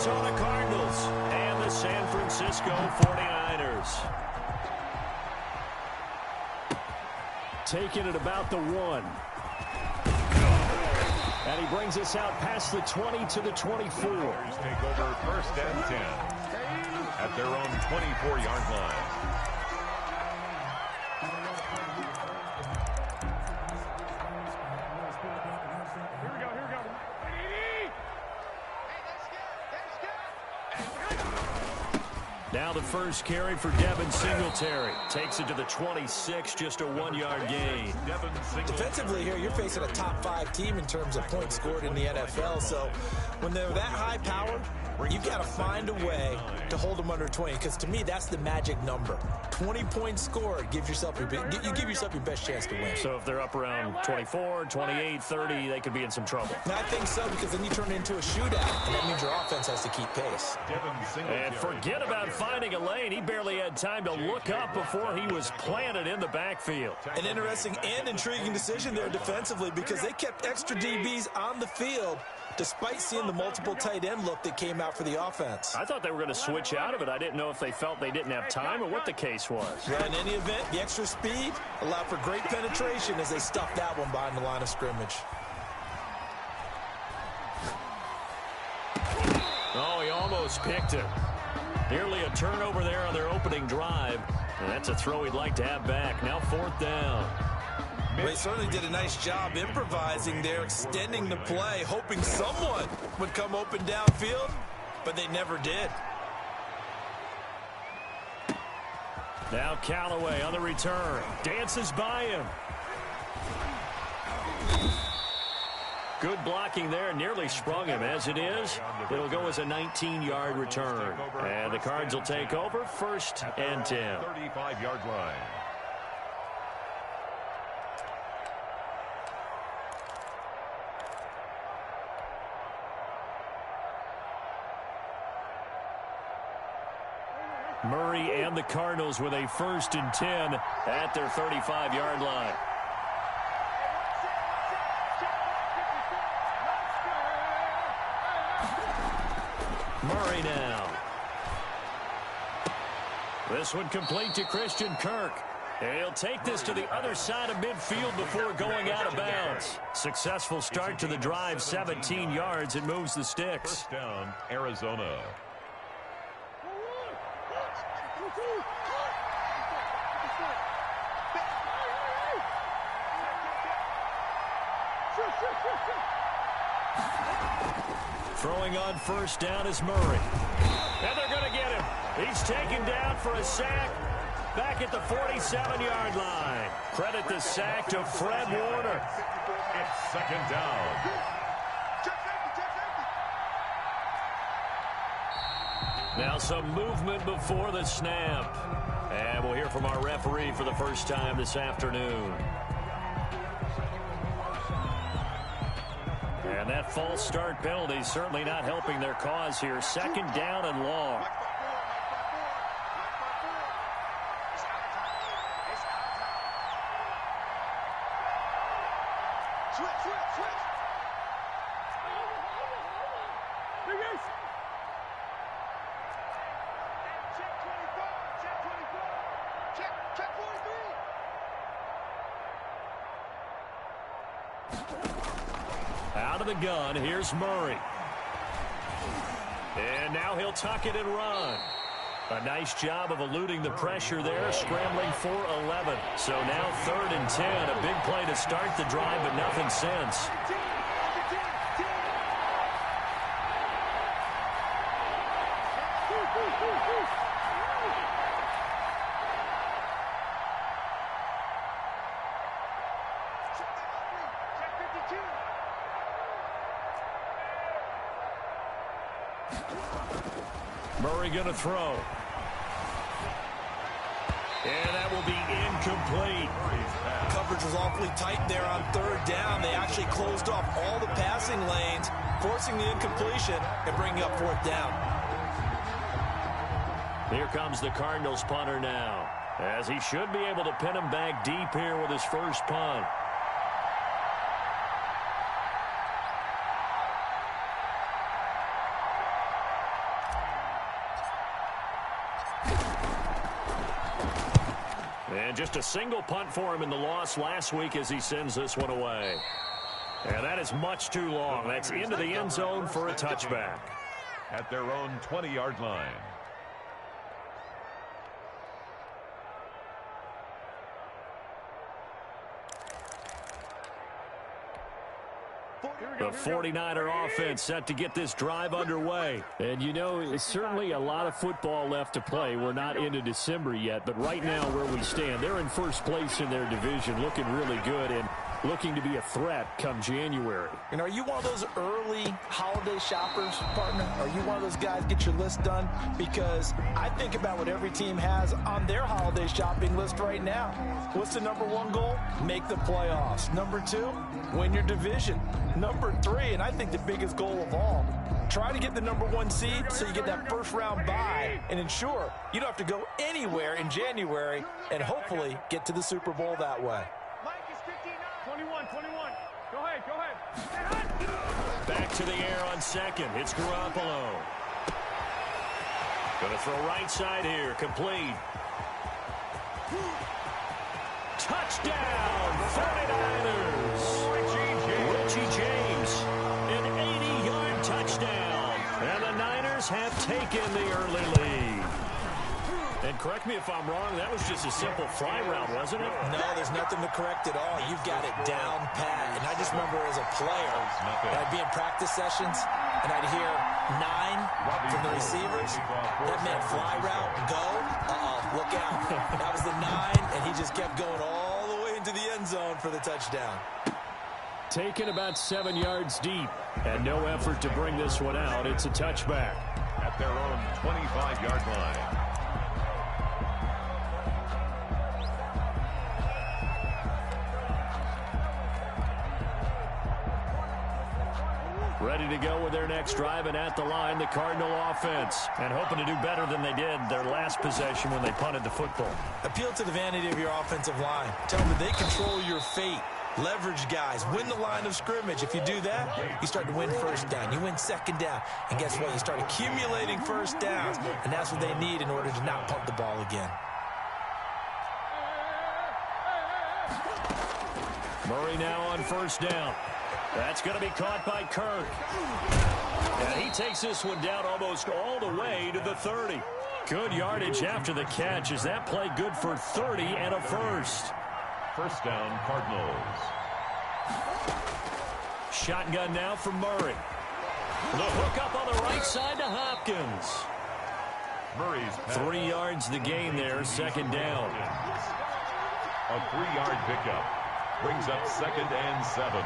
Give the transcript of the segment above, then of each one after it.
Arizona Cardinals and the San Francisco 49ers. Taking it about the 1. And he brings us out past the 20 to the 24. Take over 1st and 10 at their own 24-yard line. Now the first carry for Devin Singletary. Takes it to the 26, just a 1-yard gain. Defensively here, you're facing a top 5 team in terms of points scored in the NFL. So when they're that high powered, you've got to find a way to hold them under 20. Because to me, that's the magic number. 20 points scored, you give yourself your best chance to win. So if they're up around 24, 28, 30, they could be in some trouble. I think so, because then you turn it into a shootout, and that means your offense has to keep pace. And forget about finding a lane. He barely had time to look up before he was planted in the backfield. An interesting and intriguing decision there defensively, because they kept extra DBs on the field despite seeing the multiple tight end look that came out for the offense. I thought they were going to switch out of it. I didn't know if they felt they didn't have time or what the case was. Yeah, in any event, the extra speed allowed for great penetration as they stuffed that one behind the line of scrimmage. Oh, he almost picked it. Nearly a turnover there on their opening drive. And that's a throw he'd like to have back. Now 4th down. They certainly did a nice job improvising there, extending the play, hoping someone would come open downfield, but they never did. Now Callaway on the return. Dances by him. Good blocking there. Nearly sprung him. As it is, it'll go as a 19-yard return. And the Cards will take over 1st and 10. 35-yard line. Murray and the Cardinals with a 1st and 10 at their 35-yard line. Murray now. This one complete to Christian Kirk. And he'll take this to the other side of midfield before going out of bounds. Successful start to the drive, 17 yards. It moves the sticks. 1st down, Arizona. Throwing on 1st down is Murray. And they're going to get him. He's taken down for a sack back at the 47-yard line. Credit the sack to Fred Warner. It's 2nd down. Now some movement before the snap. And we'll hear from our referee for the first time this afternoon. And that false start penalty certainly not helping their cause here. 2nd down and long. Out of the gun, here's Murray. And now he'll tuck it and run. A nice job of eluding the pressure there, scrambling for 11. So now 3rd and 10, a big play to start the drive, but nothing since. Murray going to throw. And that will be incomplete. Coverage was awfully tight there on 3rd down. They actually closed off all the passing lanes, forcing the incompletion and bringing up 4th down. Here comes the Cardinals punter now, as he should be able to pin him back deep here with his first punt. And just a single punt for him in the loss last week as he sends this one away. And that is much too long. That's into the end zone for a touchback. At their own 20-yard line. The 49er offense set to get this drive underway. And you know, it's certainly a lot of football left to play. We're not into December yet, but right now where we stand, they're in first place in their division, looking really good and looking to be a threat come January. And are you one of those early holiday shoppers, partner? Are you one of those guys get your list done? Because I think about what every team has on their holiday shopping list right now. What's the number one goal? Make the playoffs. Number two, win your division. Number three, and I think the biggest goal of all, try to get the number one seed so you get that first round bye and ensure you don't have to go anywhere in January and hopefully get to the Super Bowl that way. 21. Go ahead. Back to the air on second. It's Garoppolo. Going to throw right side here. Complete. Touchdown, 49ers. Richie James, an 80-yard touchdown. And the Niners have taken the early lead. And correct me if I'm wrong, that was just a simple fly route, wasn't it? No, there's nothing to correct at all. You've got it down pat. And I just remember as a player, I'd be in practice sessions, and I'd hear 9 from the receivers. That meant fly route, go. Look out. That was the 9, and he just kept going all the way into the end zone for the touchdown. Taken about 7 yards deep, and no effort to bring this one out. It's a touchback. At their own 25-yard line. Ready to go with their next drive, and at the line, the Cardinal offense. And hoping to do better than they did their last possession when they punted the football. Appeal to the vanity of your offensive line. Tell them that they control your fate. Leverage guys. Win the line of scrimmage. If you do that, you start to win first down. You win second down. And guess what? You start accumulating first downs. And that's what they need in order to not punt the ball again. Murray now on first down. That's going to be caught by Kirk. And he takes this one down almost all the way to the 30. Good yardage after the catch. Is that play good for 30 and a first? First down, Cardinals. Shotgun now from Murray. The hook up on the right side to Hopkins. Murray's pass. 3 yards the gain there, second down. A 3-yard pickup brings up 2nd and 7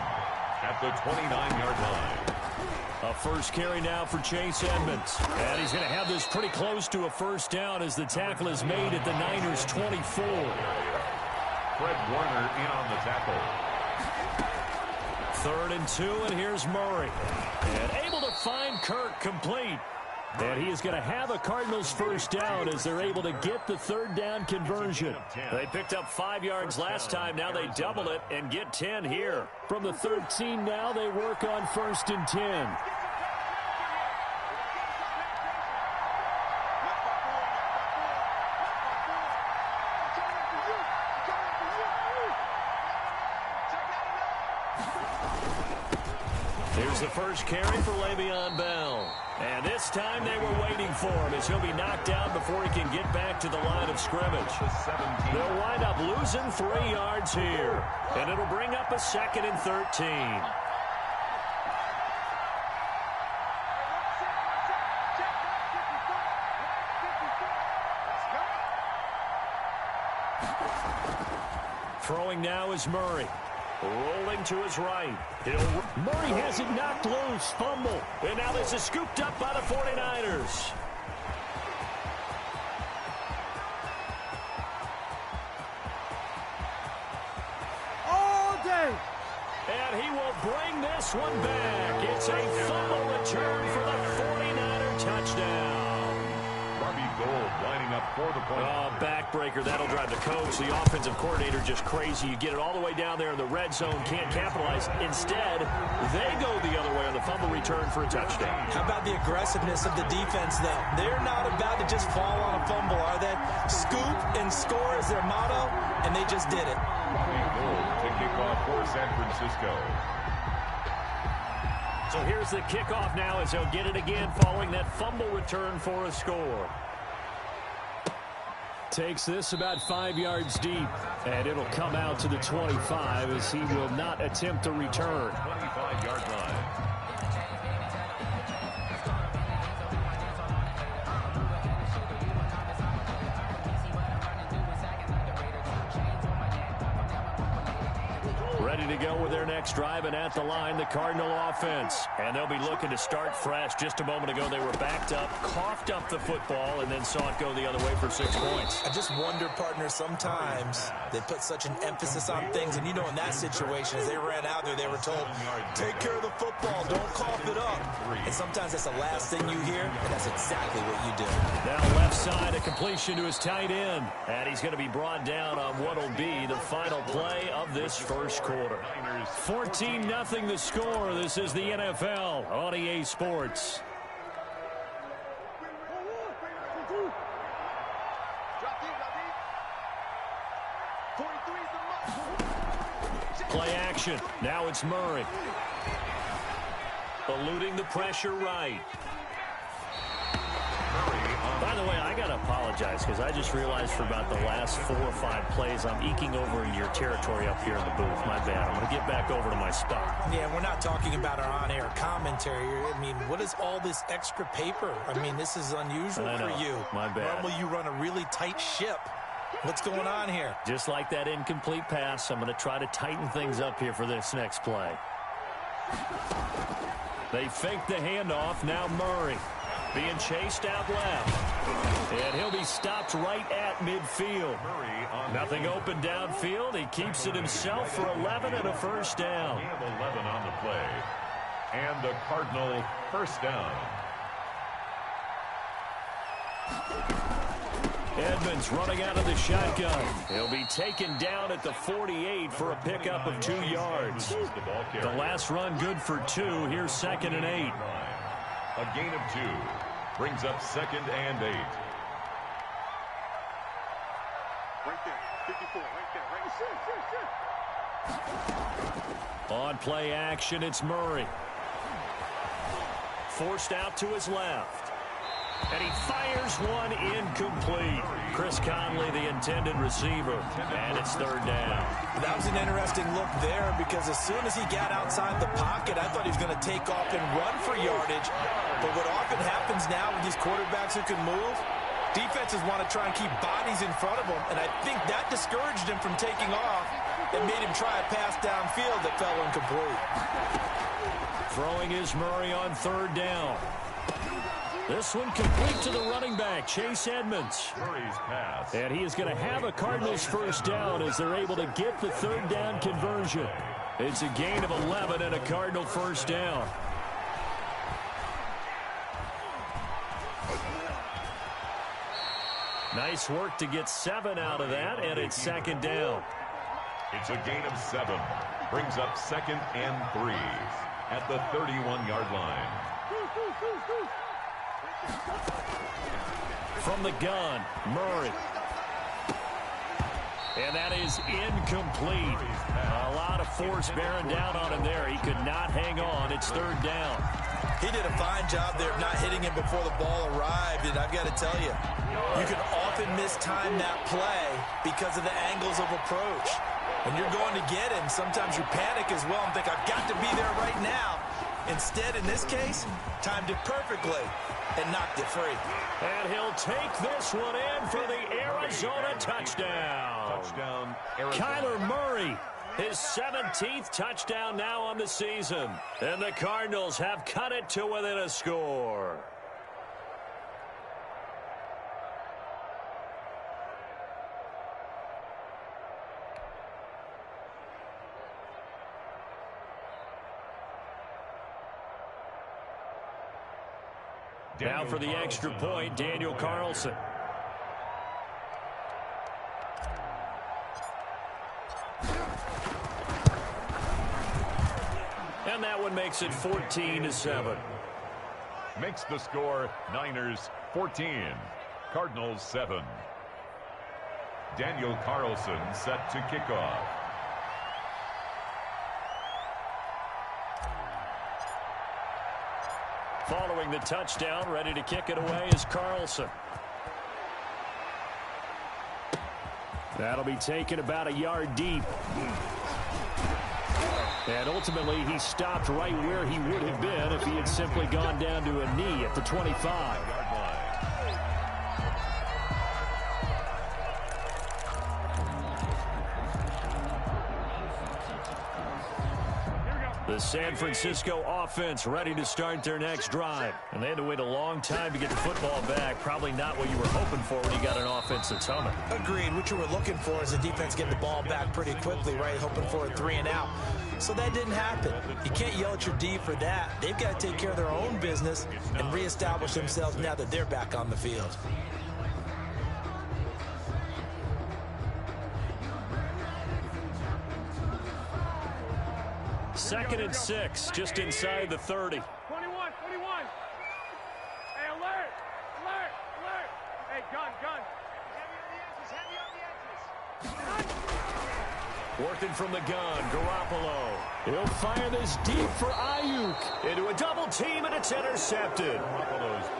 at the 29-yard line. A first carry now for Chase Edmonds. And he's going to have this pretty close to a first down as the tackle is made at the Niners' 24. Fred Warner in on the tackle. 3rd and 2, and here's Murray. And able to find Kirk complete. And he is going to have a Cardinals first down as they're able to get the 3rd down conversion. They picked up 5 yards last time. Now they double it and get 10 here. From the 13 now, they work on 1st and 10. Here's the first carry for Le'Veon Bell. And this time they were waiting for him as he'll be knocked down before he can get back to the line of scrimmage. They'll wind up losing 3 yards here. And it'll bring up a 2nd and 13. Throwing now is Murray. Rolling to his right. Murray has it knocked loose. Fumble. And now this is scooped up by the 49ers. All day. And he will bring this one back. It's a fumble return for the 49er touchdown. Barbie Gold lining up for the point. Oh, backbreaker. That'll drive the coach, the offensive coordinator, just crazy. You get it all the way down there in the red zone, can't capitalize. Instead, they go the other way on the fumble return for a touchdown. How about the aggressiveness of the defense, though? They're not about to just fall on a fumble, are they? Scoop and score is their motto, and they just did it. Bobby Gould to kick off for San Francisco. So here's the kickoff now as they'll get it again following that fumble return for a score. Takes this about 5 yards deep, and it'll come out to the 25 as he will not attempt to return. 25-yard line. Ready to go with their next drive, and at the line, the Cardinal offense. And they'll be looking to start fresh. Just a moment ago, they were backed up, coughed up the football, and then saw it go the other way for 6 points. I just wonder, partner, sometimes they put such an emphasis on things, and you know in that situation, as they ran out there, they were told, take care of the football, don't cough it up. And sometimes that's the last thing you hear, and that's exactly what you do. Now left side, a completion to his tight end. And he's going to be brought down on what will be the final play of this first quarter. 14-0 the score. This is the NFL on EA Sports. Play action. Now it's Murray. Eluding the pressure right. By the way, I got to apologize because I just realized for about the last 4 or 5 plays I'm eking over into your territory up here in the booth. My bad. I'm going to get back over to my spot. Yeah, we're not talking about our on-air commentary. I mean, what is all this extra paper? I mean, this is unusual for you. My bad. Normally you run a really tight ship. What's going on here? Just like that incomplete pass, I'm going to try to tighten things up here for this next play. They fake the handoff. Now Murray being chased out left. And he'll be stopped right at midfield. Nothing open downfield. He keeps it himself for 11 and a first down. We have 11 on the play. And the Cardinal first down. Edmonds running out of the shotgun. He'll be taken down at the 48 for a pickup of 2 yards. The last run good for 2. Here's 2nd and 8. A gain of 2 brings up 2nd and 8. Right there, 54, right there, On play action, it's Murray. Forced out to his left. And he fires one incomplete. Chris Conley, the intended receiver. And it's 3rd down. That was an interesting look there because as soon as he got outside the pocket, I thought he was going to take off and run for yardage. But what often happens now with these quarterbacks who can move, defenses want to try and keep bodies in front of them. And I think that discouraged him from taking off and made him try a pass downfield that fell incomplete. Throwing is Murray on 3rd down. This one complete to the running back, Chase Edmonds. Murray's pass. And he is going to have a Cardinals first down as they're able to get the 3rd down conversion. It's a gain of 11 and a Cardinal first down. Nice work to get 7 out of that, and it's 2nd down. It's a gain of 7. Brings up 2nd and 3 at the 31-yard line. From the gun, Murray. And that is incomplete. A lot of force bearing down on him there. He could not hang on. It's 3rd down. He did a fine job there of not hitting him before the ball arrived, and I've got to tell you, you can often mistime that play because of the angles of approach. When you're going to get him, sometimes you panic as well and think, I've got to be there right now. Instead, in this case, timed it perfectly and knocked it free. And he'll take this one in for the Arizona touchdown. Touchdown, Arizona. Kyler Murray, his 17th touchdown now on the season. And the Cardinals have cut it to within a score. Now for the extra point, Daniel Carlson. that one makes it 14-7. Makes the score Niners 14, Cardinals 7. Daniel Carlson set to kick off. Following the touchdown, ready to kick it away is Carlson. That'll be taken about a yard deep. And ultimately, he stopped right where he would have been if he had simply gone down to a knee at the 25. The San Francisco offense ready to start their next drive. And they had to wait a long time to get the football back. Probably not what you were hoping for when you got an offense that's humming. Agreed. What you were looking for is the defense getting the ball back pretty quickly, right? Hoping for a 3 and out. So that didn't happen. You can't yell at your D for that. They've got to take care of their own business and reestablish themselves now that they're back on the field. Second and 6, just inside the 30. 21. Hey, alert. Hey, gun. Heavy on the edges. Working from the gun, Garoppolo. He'll fire this deep for Ayuk. Into a double team, and it's intercepted.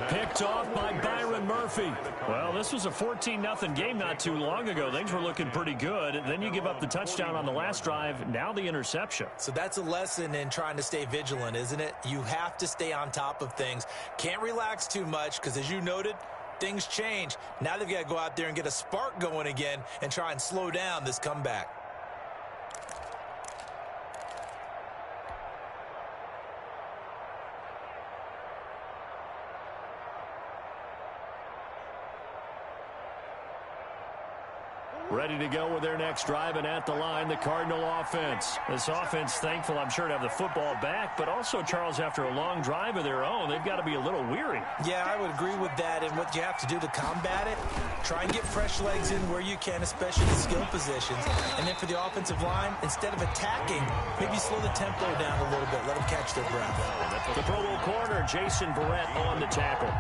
Picked off by Byron Murphy. Well, this was a 14-0 game not too long ago. Things were looking pretty good. Then you give up the touchdown on the last drive. Now the interception. So that's a lesson in trying to stay vigilant, isn't it? You have to stay on top of things. Can't relax too much because, as you noted, things change. Now they've got to go out there and get a spark going again and try and slow down this comeback. Ready to go with their next drive, and at the line, the Cardinal offense. This offense, thankful, I'm sure, to have the football back, but also, Charles, after a long drive of their own, they've got to be a little weary. Yeah, I would agree with that, and what you have to do to combat it, try and get fresh legs in where you can, especially in skill positions. And then for the offensive line, instead of attacking, maybe slow the tempo down a little bit, let them catch their breath. The Pro Bowl corner, Jason Verrett, on the tackle.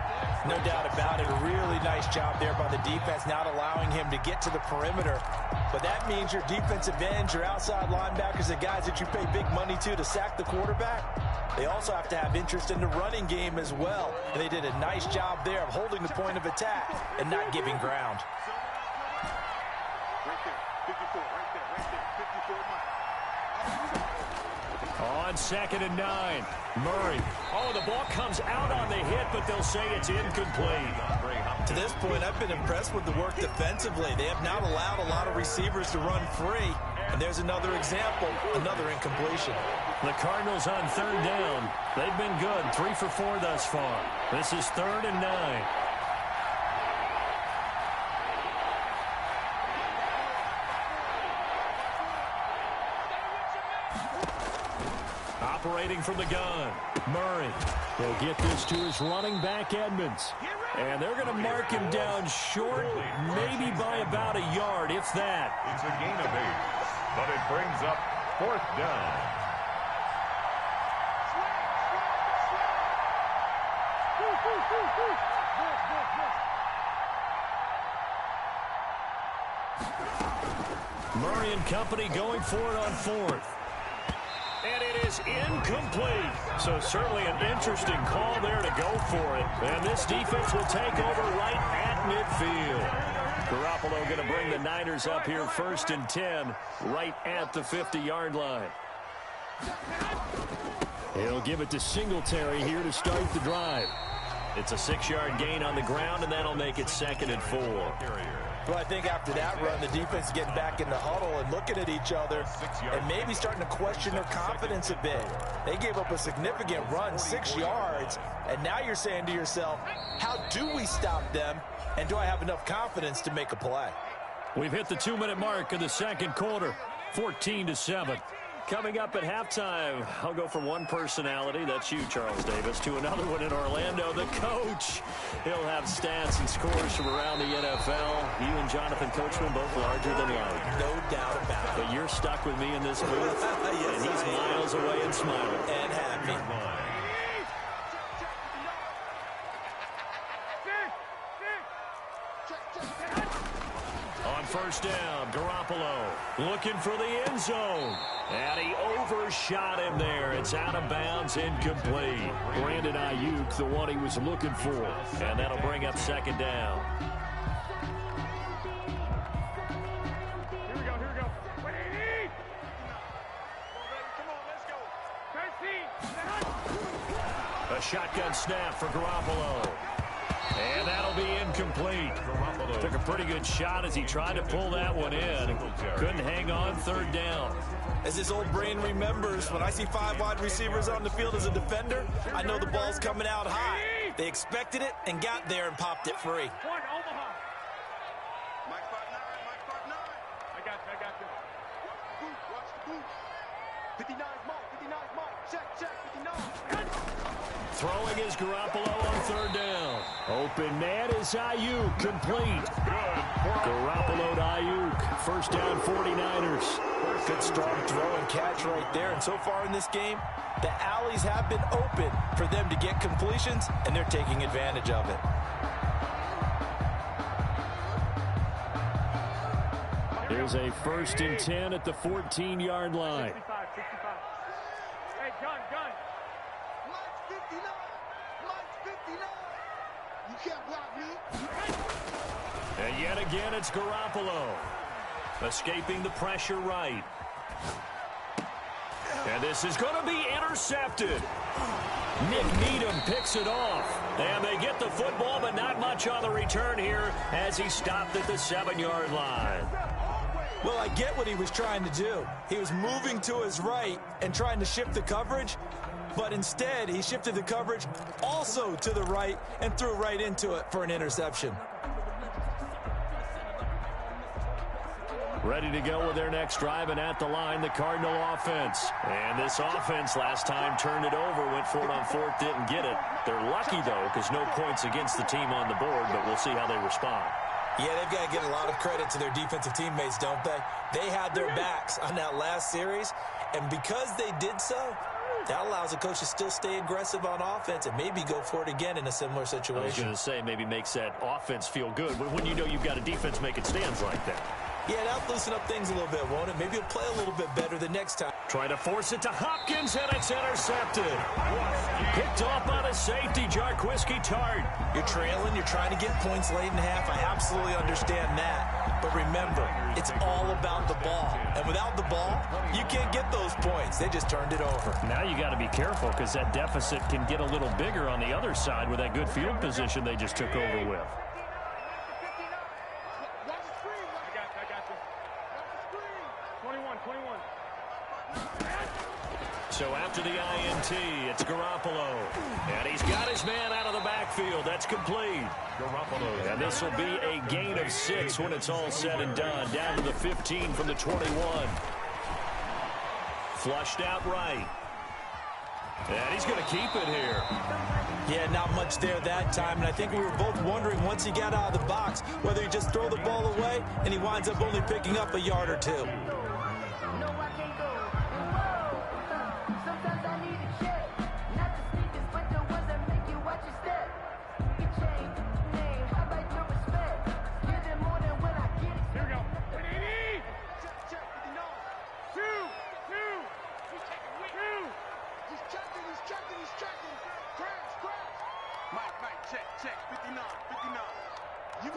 No doubt about it. A really nice job there by the defense, not allowing him to get to the perimeter. But that means your defensive ends, your outside linebackers, the guys that you pay big money to sack the quarterback, they also have to have interest in the running game as well. And they did a nice job there of holding the point of attack and not giving ground. Right there. 54. Right there. 54 miles. On 2nd and 9, Murray. Oh, the ball comes out on the hit, but they'll say it's incomplete. To this point, I've been impressed with the work defensively. They have not allowed a lot of receivers to run free. And there's another example, another incompletion. The Cardinals on 3rd down. They've been good, 3 for 4 thus far. This is 3rd and 9. Operating from the gun, Murray. They'll get this to his running back, Edmonds. And they're going to mark him down short, maybe by about a yard, if that. It's a gain of 8, but it brings up 4th down. Murray and company going for it on 4th. And it is incomplete. So certainly an interesting call there to go for it. And this defense will take over right at midfield. Garoppolo going to bring the Niners up here 1st and 10, right at the 50-yard line. He'll give it to Singletary here to start the drive. It's a 6-yard gain on the ground, and that'll make it 2nd and 4. Well, I think after that run, the defense is getting back in the huddle and looking at each other and maybe starting to question their confidence a bit. They gave up a significant run, 6 yards, and now you're saying to yourself, how do we stop them, and do I have enough confidence to make a play? We've hit the 2-minute mark of the 2nd quarter, 14-7. Coming up at halftime, I'll go from one personality, that's you, Charles Davis, to another one in Orlando, the coach. He'll have stats and scores from around the NFL. You and Jonathan Coachman both larger than life. No doubt about it. But you're stuck with me in this booth, Yes, and he's miles away and smiling. And happy. On first down, Garoppolo looking for the end zone. And he overshot him there. It's out of bounds, incomplete. Brandon Ayuk, the one he was looking for. And that'll bring up second down. Here we go, here we go. What do you need? Come on, let's go. 13. A shotgun snap for Garoppolo. And that'll be incomplete. Garoppolo took a pretty good shot as he tried to pull that one in. Couldn't hang on, third down. As this old brain remembers, when I see 5 wide receivers on the field as a defender, I know the ball's coming out high. They expected it and got there and popped it free. One, Omaha. Mike 5'9", Mike 5'9". I got you. Watch the boot. 59's Mike, 59's Mike. Check, 59. Throwing is Garoppolo on third down. Open man is Ayuk, complete. Garoppolo to Ayuk, first down 49ers. Good strong throw and catch right there. And so far in this game, the alleys have been open for them to get completions, and they're taking advantage of it. Here's a 1st and 10 at the 14-yard line. 65. Hey, gun. Mike's 59. You can't block me. And yet again, it's Garoppolo. Escaping the pressure right. And this is going to be intercepted. Nick Needham picks it off. And they get the football, but not much on the return here as he stopped at the 7-yard line. Well, I get what he was trying to do. He was moving to his right and trying to shift the coverage, but instead he shifted the coverage also to the right and threw right into it for an interception. Ready to go with their next drive, and at the line, the Cardinal offense. And this offense last time turned it over, went for it on fourth, didn't get it. They're lucky, though, because no points against the team on the board, but we'll see how they respond. Yeah, they've got to give a lot of credit to their defensive teammates, don't they? They had their backs on that last series, and because they did so, that allows the coach to still stay aggressive on offense and maybe go for it again in a similar situation. I was going to say, maybe makes that offense feel good, but when you know you've got a defense making stands like that. Yeah, that'll loosen up things a little bit, won't it? Maybe he'll play a little bit better the next time. Trying to force it to Hopkins, and it's intercepted. Picked off by the safety, Jarquiski Tart. You're trailing, you're trying to get points late in half. I absolutely understand that. But remember, it's all about the ball. And without the ball, you can't get those points. They just turned it over. Now you got to be careful because that deficit can get a little bigger on the other side with that good field position they just took over with. So after the INT, it's Garoppolo. And he's got his man out of the backfield. That's complete. Garoppolo. And this will be a gain of 6 when it's all said and done. Down to the 15 from the 21. Flushed out right. And he's going to keep it here. Yeah, not much there that time. And I think we were both wondering once he got out of the box whether he'd just throw the ball away and he winds up only picking up a yard or 2. Check, 59. You 2.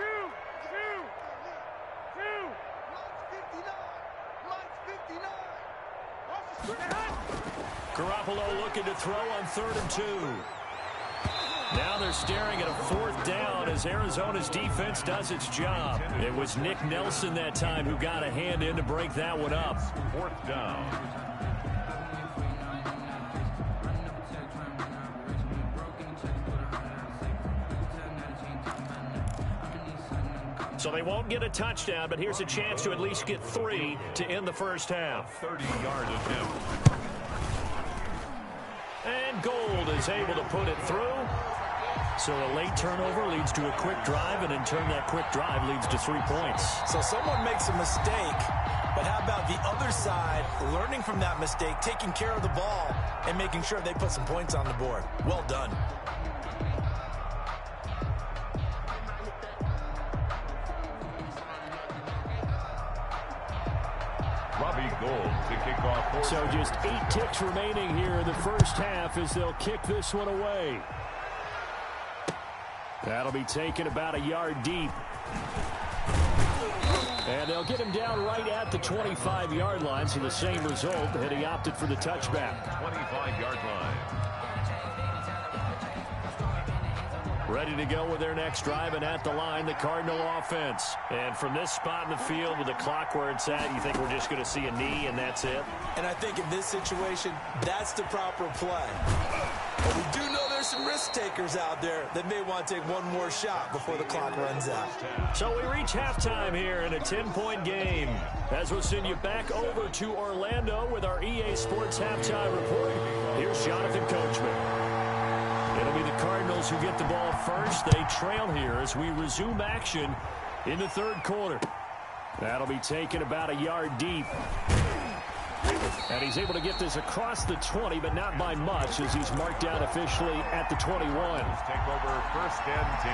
Mike's 59. Garoppolo looking to throw on 3rd and 2. Now they're staring at a 4th down as Arizona's defense does its job. It was Nick Nelson that time who got a hand in to break that one up. 4th down. So they won't get a touchdown, but here's a chance to at least get 3 to end the first half. 30-yard attempt. And Gold is able to put it through. So a late turnover leads to a quick drive, and in turn that quick drive leads to 3 points. So someone makes a mistake, but how about the other side learning from that mistake, taking care of the ball, and making sure they put some points on the board? Well done. Gold to kick off. So just 8 ticks remaining here in the first half as they'll kick this one away. That'll be taken about a yard deep. And they'll get him down right at the 25-yard line, so the same result, and he opted for the touchback. 25-yard line. Ready to go with their next drive, and at the line, the Cardinal offense. And from this spot in the field with the clock where it's at, you think we're just going to see a knee and that's it? And I think in this situation, that's the proper play. But we do know there's some risk takers out there that may want to take one more shot before the clock runs out. So we reach halftime here in a 10-point game. As we'll send you back over to Orlando with our EA Sports Halftime Report, here's Jonathan Coachman. It'll be the Cardinals who get the ball first. They trail here as we resume action in the third quarter. That'll be taken about a yard deep. And he's able to get this across the 20, but not by much as he's marked down officially at the 21. Take over first and 10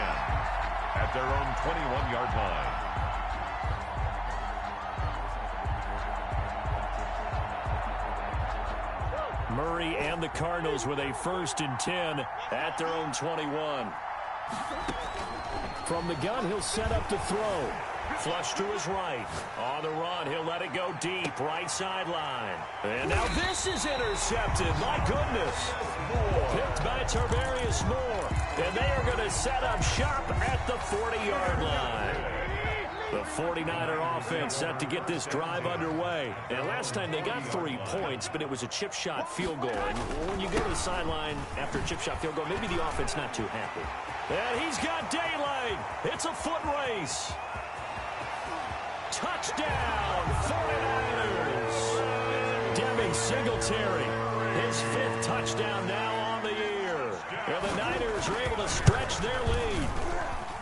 at their own 21-yard line. Murray and the Cardinals with a 1st and 10 at their own 21. From the gun, he'll set up to throw. Flush to his right. On the run, he'll let it go deep, right sideline. And now this is intercepted. My goodness. Picked by Tarvarius Moore. And they are going to set up shop at the 40-yard line. The 49er offense set to get this drive underway. And last time they got 3 points, but it was a chip shot field goal. And when you go to the sideline after a chip shot field goal, maybe the offense not too happy. And he's got daylight. It's a foot race. Touchdown, 49ers. Devin Singletary, his 5th touchdown now on the year. And the Niners are able to stretch their lead.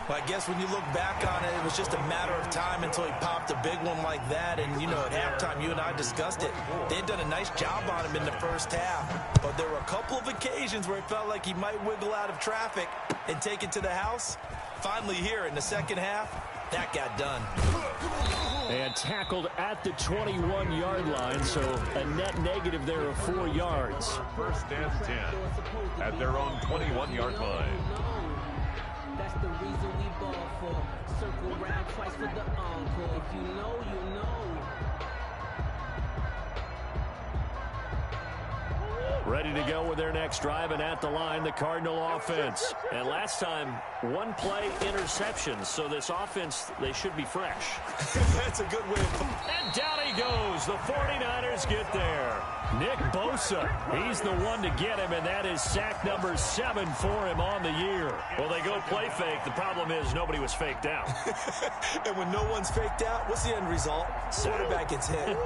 Well, I guess when you look back on it, it was just a matter of time until he popped a big one like that. And, you know, at halftime, you and I discussed it. They had done a nice job on him in the first half. But there were a couple of occasions where it felt like he might wiggle out of traffic and take it to the house. Finally here in the second half, that got done. And tackled at the 21-yard line, so a net negative there of 4 yards. First and 10 at their own 21-yard line. That's the reason we ball for. Circle round twice for the encore. If you know, you know. Ready to go with their next drive, and at the line, the Cardinal offense. And last time, 1 play interception, so this offense, they should be fresh. That's a good way. And down he goes. The 49ers get there. Nick Bosa, he's the one to get him, and that is sack number 7 for him on the year. Well, they go play fake. The problem is nobody was faked out. And when no one's faked out, what's the end result? Quarterback gets hit.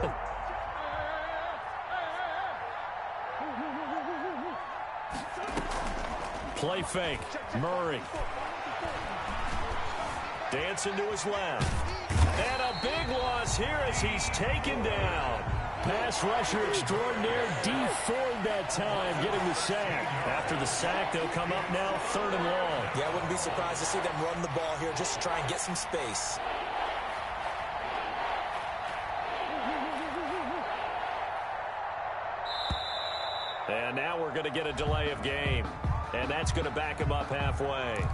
Play fake. Murray. Dancing to his left. And a big loss here as he's taken down. Pass rusher extraordinaire, D Ford that time, getting the sack. After the sack, they'll come up now 3rd and long. Yeah, I wouldn't be surprised to see them run the ball here just to try and get some space. And now we're going to get a delay of game. And that's going to back them up halfway.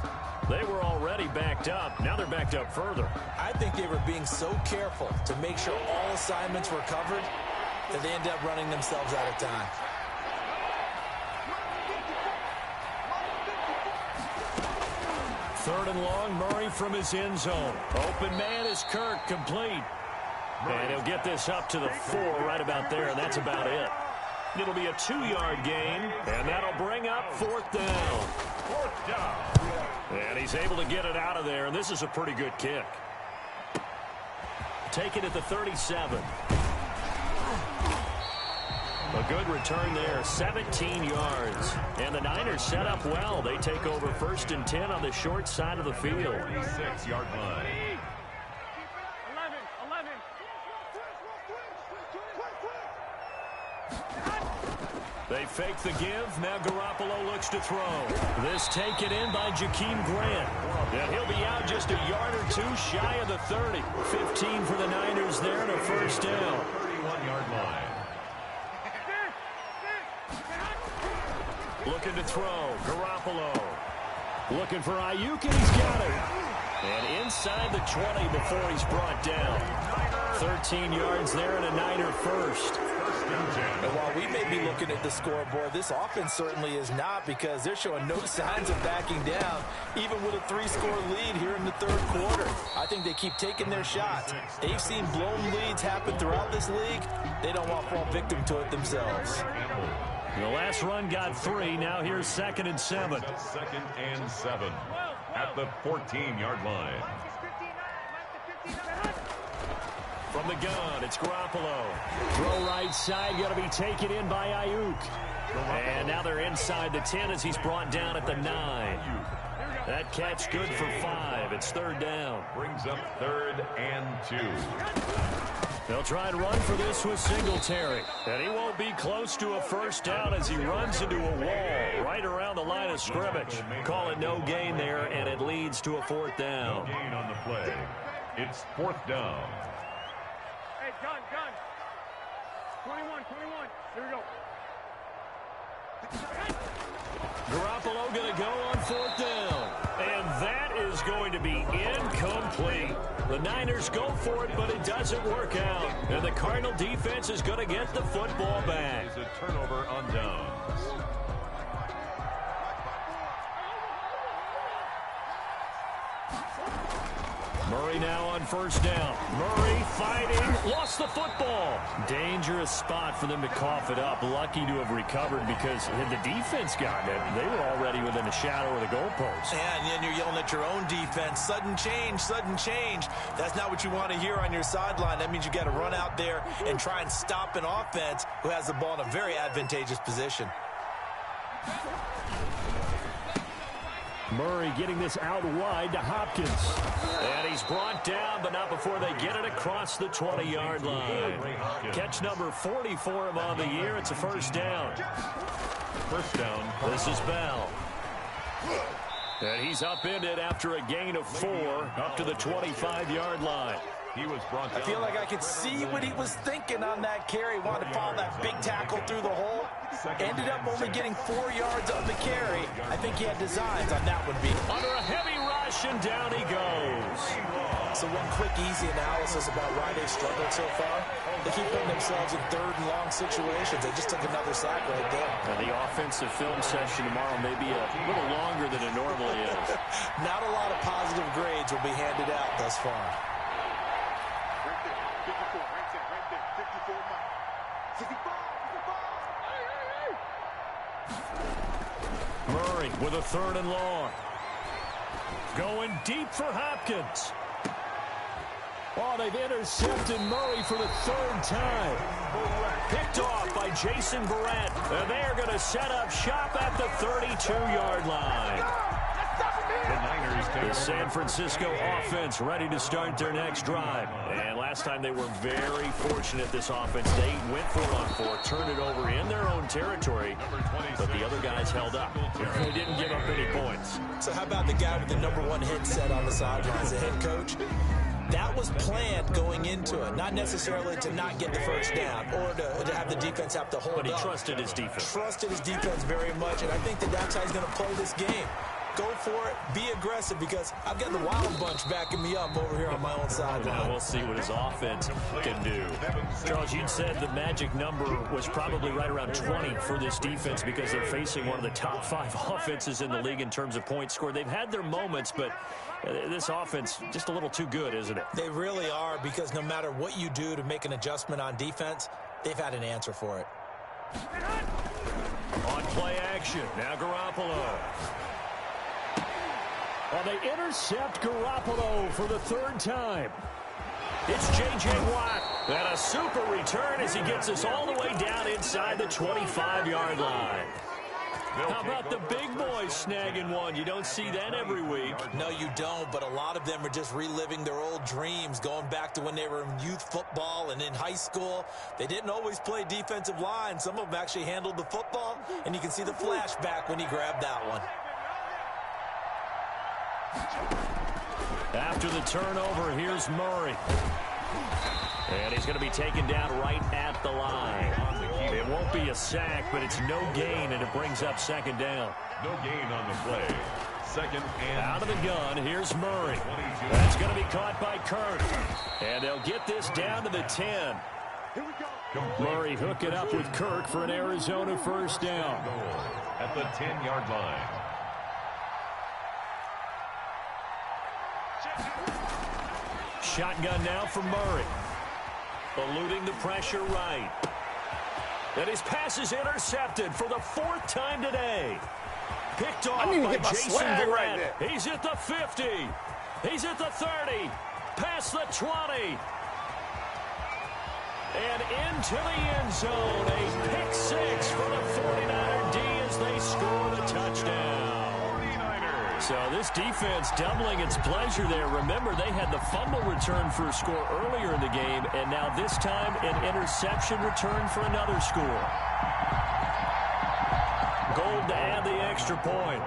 They were already backed up. Now they're backed up further. I think they were being so careful to make sure all assignments were covered that they ended up running themselves out of time. Third and long, Murray from his end zone. Open man is Kirk, complete. And he'll get this up to the 4 right about there, and that's about it. It'll be a 2-yard gain, and that'll bring up 4th down. 4th down. And he's able to get it out of there, and this is a pretty good kick. taken at the 37. A good return there, 17 yards. And the Niners set up well. They take over 1st and 10 on the short side of the field. 36-yard line. 11. They fake the give. Now Garoppolo looks to throw. This taken in by Jakeem Grant. And he'll be out just a yard or two shy of the 30. 15 for the Niners there and a first down. 31-yard line. Looking to throw. Garoppolo. Looking for Ayuk, and he's got it. And inside the 20 before he's brought down. 13 yards there and a Niner first. And while we may be looking at the scoreboard, this offense certainly is not, because they're showing no signs of backing down, even with a 3-score lead here in the 3rd quarter. I think they keep taking their shots. They've seen blown leads happen throughout this league. They don't want to fall victim to it themselves. The last run got 3. Now here's 2nd and 7. 2nd and 7 at the 14-yard line. From the gun, it's Garoppolo. Throw right side, going to be taken in by Ayuk. And now they're inside the 10 as he's brought down at the 9. That catch good for 5. It's 3rd down. Brings up 3rd and 2. They'll try and run for this with Singletary. And he won't be close to a first down as he runs into a wall right around the line of scrimmage. Call it no gain there, and it leads to a 4th down. No gain on the play. It's 4th down. Hey, gun. 21. Here we go. Garoppolo going to go on 4th down. And that is going to be incomplete. The Niners go for it, but it doesn't work out. And the Cardinal defense is going to get the football back. It's a turnover on downs. Murray now on 1st down. Murray fighting, lost the football. Dangerous spot for them to cough it up. Lucky to have recovered, because had the defense gotten it, they were already within a shadow of the goalpost. And then you're yelling at your own defense. Sudden change. That's not what you want to hear on your sideline. That means you got to run out there and try and stop an offense who has the ball in a very advantageous position. Murray getting this out wide to Hopkins. And he's brought down, but not before they get it across the 20-yard line. Catch number 40 for him on the year. It's a first down. First down. This is Bell. And he's upended after a gain of 4 up to the 25-yard line. He was brought down. I feel like I could see what he was thinking on that carry. Wanted to follow that big tackle through the hole. Ended up only getting 4 yards on the carry. I think he had designs on that one, B. Under a heavy rush, and down he goes. So one quick, easy analysis about why they struggled so far. They keep putting themselves in 3rd and long situations. They just took another sack right there. And the offensive film session tomorrow may be a little longer than it normally is. Not a lot of positive grades will be handed out thus far. Murray with a 3rd and long. Going deep for Hopkins. Oh, they've intercepted Murray for the 3rd time. Picked off by Jason Barrett. And they're going to set up shop at the 32-yard line. The San Francisco offense ready to start their next drive. And last time they were very fortunate, this offense. They went 4-on-4, turned it over in their own territory, but the other guys held up. They didn't give up any points. So how about the guy with the #1 headset on the sidelines, the head coach? That was planned going into it, not necessarily to not get the first down or to have the defense have to hold up. But he trusted his defense. Trusted his defense very much, and I think that's how he's going to play this game. Go for it, be aggressive, because I've got the Wild Bunch backing me up over here on my own sideline. Now we'll see what his offense can do. Charles, you said the magic number was probably right around 20 for this defense, because they're facing one of the top 5 offenses in the league in terms of points scored. They've had their moments, but this offense just a little too good, isn't it? They really are, because no matter what you do to make an adjustment on defense, they've had an answer for it. On play action, now Garoppolo. Well, they intercept Garoppolo for the 3rd time. It's J.J. Watt. And a super return as he gets us all the way down inside the 25-yard line. How about the big boys snagging one? You don't see that every week. No, you don't, but a lot of them are just reliving their old dreams, going back to when they were in youth football and in high school. They didn't always play defensive line. Some of them actually handled the football, and you can see the flashback when he grabbed that one. After the turnover, here's Murray. And he's going to be taken down right at the line. It won't be a sack, but it's no gain, and it brings up second down. No gain on the play. Second and... Out of the gun, here's Murray. That's going to be caught by Kirk. And they'll get this down to the 10. Murray hook it up with Kirk for an Arizona first down. At the 10-yard line. Shotgun now for Murray. Eluding the pressure right. And his pass is intercepted for the fourth time today. Picked off by Jason Verrett. He's at the 50. He's at the 30. Past the 20. And into the end zone. A pick six for the 49er D as they score the touchdown. So this defense doubling its pleasure there. Remember, they had the fumble return for a score earlier in the game, and now this time an interception return for another score. Gold to add the extra point.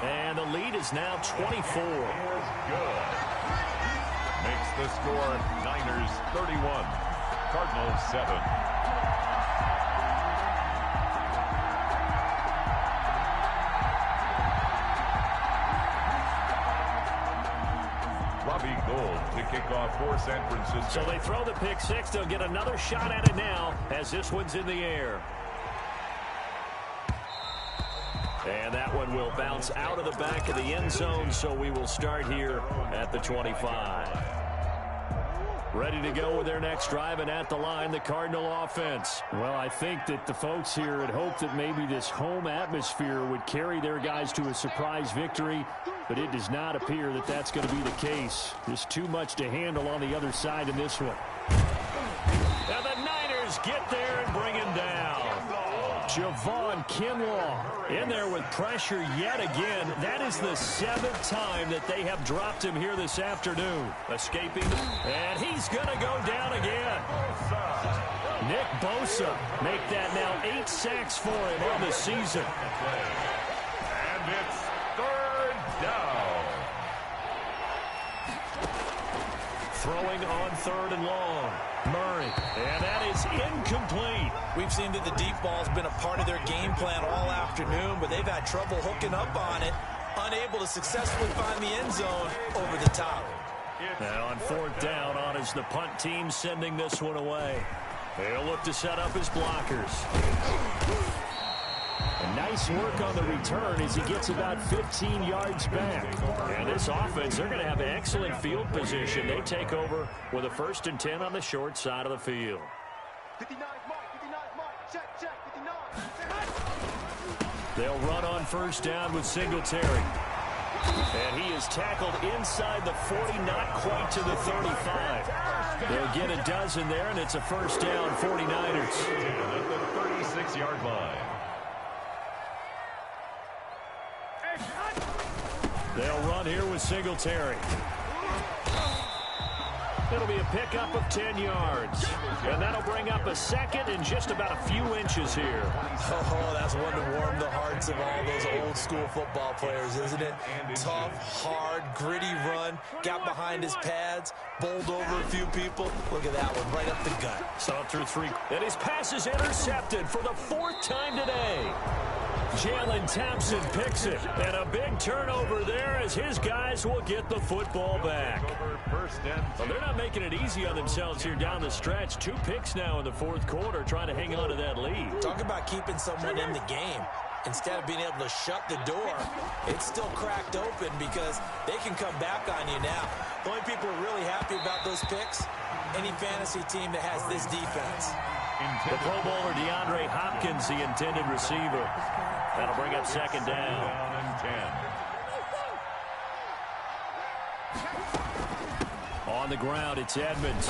And the lead is now 24. Good. Makes the score Niners 31, Cardinals 7. To kick off for San Francisco. So they throw the pick six. They'll get another shot at it now as this one's in the air. And that one will bounce out of the back of the end zone, so we will start here at the 25. Ready to go with their next drive, and at the line, the Cardinal offense. Well, I think that the folks here had hoped that maybe this home atmosphere would carry their guys to a surprise victory, but it does not appear that that's going to be the case. There's too much to handle on the other side in this one. And the Niners get there and bring him down. Javon Kinlaw in there with pressure yet again. That is the 7th time that they have dropped him here this afternoon. Escaping, and he's going to go down again. Nick Bosa make that now 8 sacks for him on the season. And it's third down. Throwing on third and long. Murray, and that is incomplete. We've seen that the deep ball's been a part of their game plan all afternoon, but they've had trouble hooking up on it, unable to successfully find the end zone over the top. Now on fourth down, on is the punt team sending this one away. They'll look to set up his blockers. And nice work on the return as he gets about 15 yards back. And this offense, they're going to have excellent field position. They take over with a 1st and 10 on the short side of the field. 59 mark, check, 59. They'll run on first down with Singletary. And he is tackled inside the 40, not quite to the 35. They'll get a dozen there, and it's a first down, 49ers. At the 36-yard line. They'll run here with Singletary. It'll be a pickup of 10 yards. And that'll bring up a second and just about a few inches here. Oh, that's one to warm the hearts of all those old school football players, isn't it? Tough, hard, gritty run. Got behind his pads, bowled over a few people. Look at that one, right up the gut. Saw through 3. And his pass is intercepted for the 4th time today. Jalen Thompson picks it. And a big turnover there as his guys will get the football back. Well, they're not making it easy on themselves here down the stretch. 2 picks now in the 4th quarter trying to hang on to that lead. Talk about keeping someone in the game. Instead of being able to shut the door, it's still cracked open because they can come back on you now. The only people who are really happy about those picks, any fantasy team that has this defense. The Pro Bowler DeAndre Hopkins, the intended receiver. That'll bring up second down. On the ground, it's Edmonds.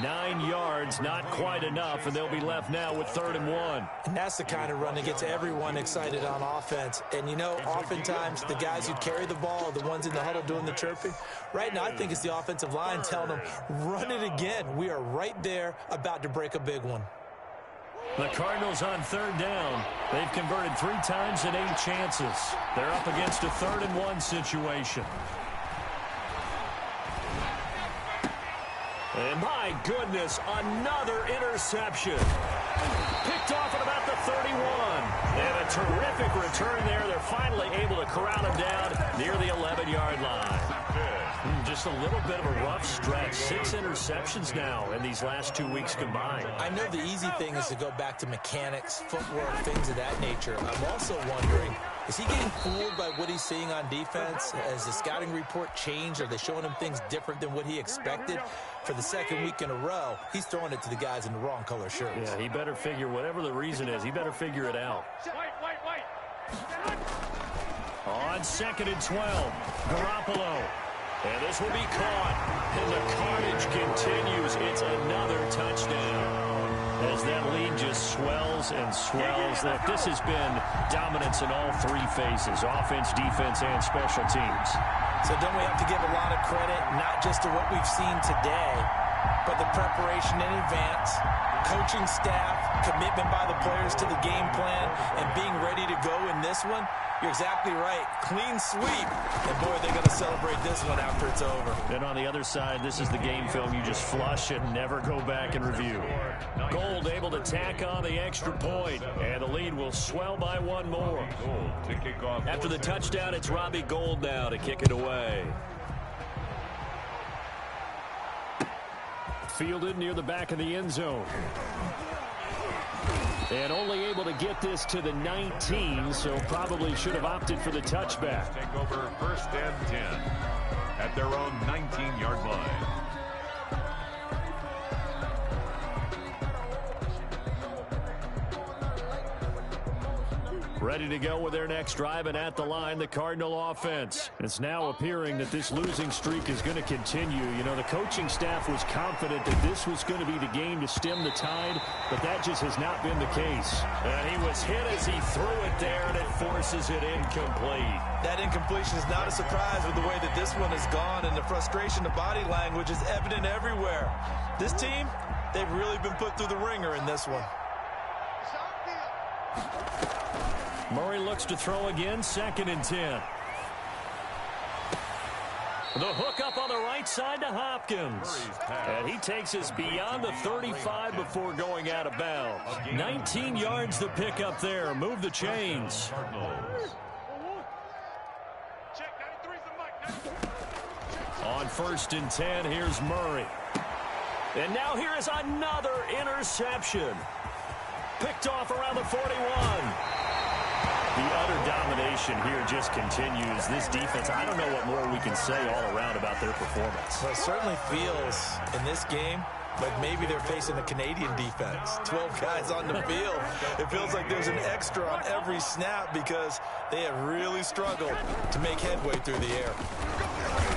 9 yards, not quite enough, and they'll be left now with 3rd and 1. And that's the kind of run that gets everyone excited on offense. And, you know, oftentimes the guys who carry the ball are the ones in the huddle doing the chirping. Right now, I think it's the offensive line telling them, run it again. We are right there about to break a big one. The Cardinals on 3rd down. They've converted 3 times in 8 chances. They're up against a 3rd and 1 situation. And my goodness, another interception. Picked off at about the 31. And a terrific return there. They're finally able to corral him down near the 11-yard line. Just a little bit of a rough stretch. 6 interceptions now in these last 2 weeks combined. I know the easy thing is to go back to mechanics, footwork, things of that nature. I'm also wondering, is he getting fooled by what he's seeing on defense? Has the scouting report changed? Are they showing him things different than what he expected? For the 2nd week in a row, he's throwing it to the guys in the wrong color shirts. Yeah, he better figure, whatever the reason is, he better figure it out. On 2nd and 12, Garoppolo. And this will be caught. And the carnage continues. It's another touchdown. As that lead just swells and swells. Look, this has been dominance in all 3 phases, offense, defense, and special teams. So don't we have to give a lot of credit, not just to what we've seen today, but the preparation in advance, coaching staff, commitment by the players to the game plan, and being ready to go in this one? You're exactly right. Clean sweep. And, boy, they're going to celebrate this one after it's over. Then on the other side, this is the game film you just flush and never go back and review. Gold able to tack on the extra point, and the lead will swell by 1 more. After the touchdown, it's Robbie Gould now to kick it away. Fielded near the back of the end zone. And only able to get this to the 19, so probably should have opted for the touchback. Take over 1st and 10 at their own 19-yard line. Ready to go with their next drive, and at the line, the Cardinal offense. It's now appearing that this losing streak is going to continue. You know, the coaching staff was confident that this was going to be the game to stem the tide, but that just has not been the case. And he was hit as he threw it there, and it forces it incomplete. That incompletion is not a surprise with the way that this one has gone, and the frustration, the body language is evident everywhere. This team, they've really been put through the ringer in this one. Murray looks to throw again, 2nd and 10. The hook up on the right side to Hopkins. And he takes us beyond the 35 before going out of bounds. 19 yards to pick up there. Move the chains. On 1st and 10, here's Murray. And now here is another interception. Picked off around the 41. The utter domination here just continues. This defense, I don't know what more we can say all around about their performance. Well, it certainly feels in this game like maybe they're facing a Canadian defense. 12 guys on the field. It feels like there's an extra on every snap because they have really struggled to make headway through the air.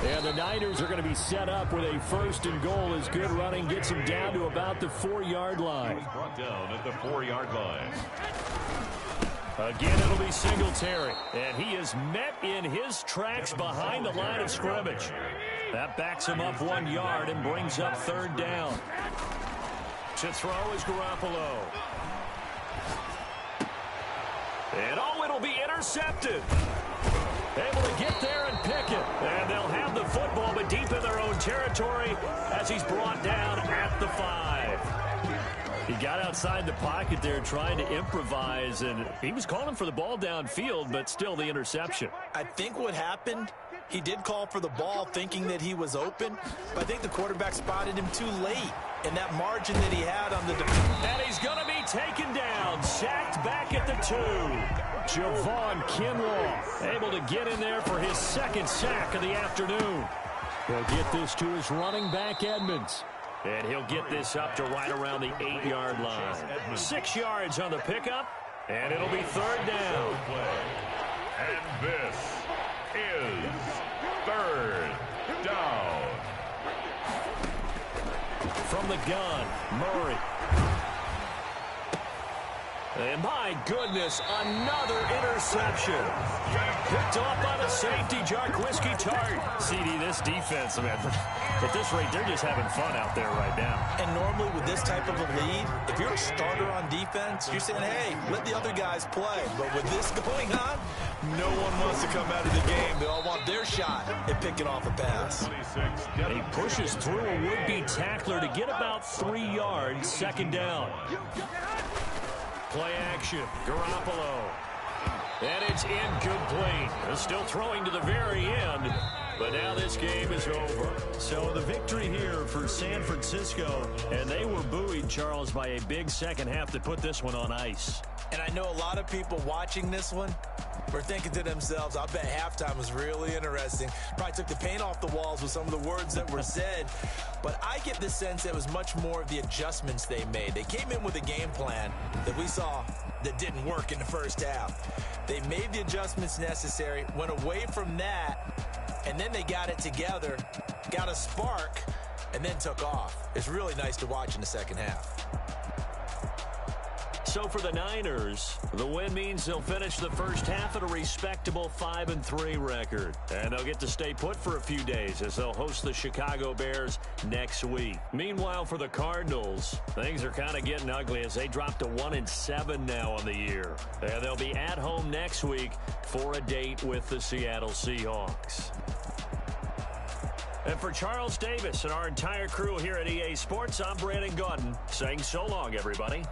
And the Niners are going to be set up with a 1st and goal as good running gets them down to about the 4-yard line. Brought down at the 4-yard line. Again, it'll be Singletary, and he is met in his tracks behind the line of scrimmage. That backs him up 1 yard and brings up 3rd down. To throw is Garoppolo. And it'll be intercepted. Able to get there and pick it. And they'll have the football, but deep in their own territory as he's brought down at the 5. He got outside the pocket there trying to improvise, and he was calling for the ball downfield, but still the interception. I think what happened, he did call for the ball thinking that he was open, but I think the quarterback spotted him too late. And that margin that he had on the defense. And he's going to be taken down, sacked back at the 2. Javon Kinlaw able to get in there for his 2nd sack of the afternoon. He'll get this to his running back, Edmonds. And he'll get this up to right around the 8-yard line. 6 yards on the pickup, and it'll be 3rd down. And this is from the gun. Murray. And my goodness, another interception. Picked off by the safety, Whiskey Tart. CD, this defense, man, at this rate, they're just having fun out there right now. And normally with this type of a lead, if you're a starter on defense, you're saying, hey, let the other guys play. But with this going on, no one wants to come out of the game. They all want their shot at picking off a pass. He pushes through a would-be tackler to get about 3 yards, second down. Play action, Garoppolo. And it's incomplete. They're still throwing to the very end, but now this game is over. So the victory here for San Francisco, and they were buoyed, Charles, by a big second half to put this one on ice. And I know a lot of people watching this one were thinking to themselves, I bet halftime was really interesting. Probably took the paint off the walls with some of the words that were said. But I get the sense that it was much more of the adjustments they made. They came in with a game plan that we saw that didn't work in the first half. They made the adjustments necessary, went away from that, and then they got it together, got a spark, and then took off. It's really nice to watch in the second half. So for the Niners, the win means they'll finish the first half at a respectable 5-3 record. And they'll get to stay put for a few days as they'll host the Chicago Bears next week. Meanwhile, for the Cardinals, things are kind of getting ugly as they drop to 1-7 now on the year. And they'll be at home next week for a date with the Seattle Seahawks. And for Charles Davis and our entire crew here at EA Sports, I'm Brandon Gaudin saying so long, everybody.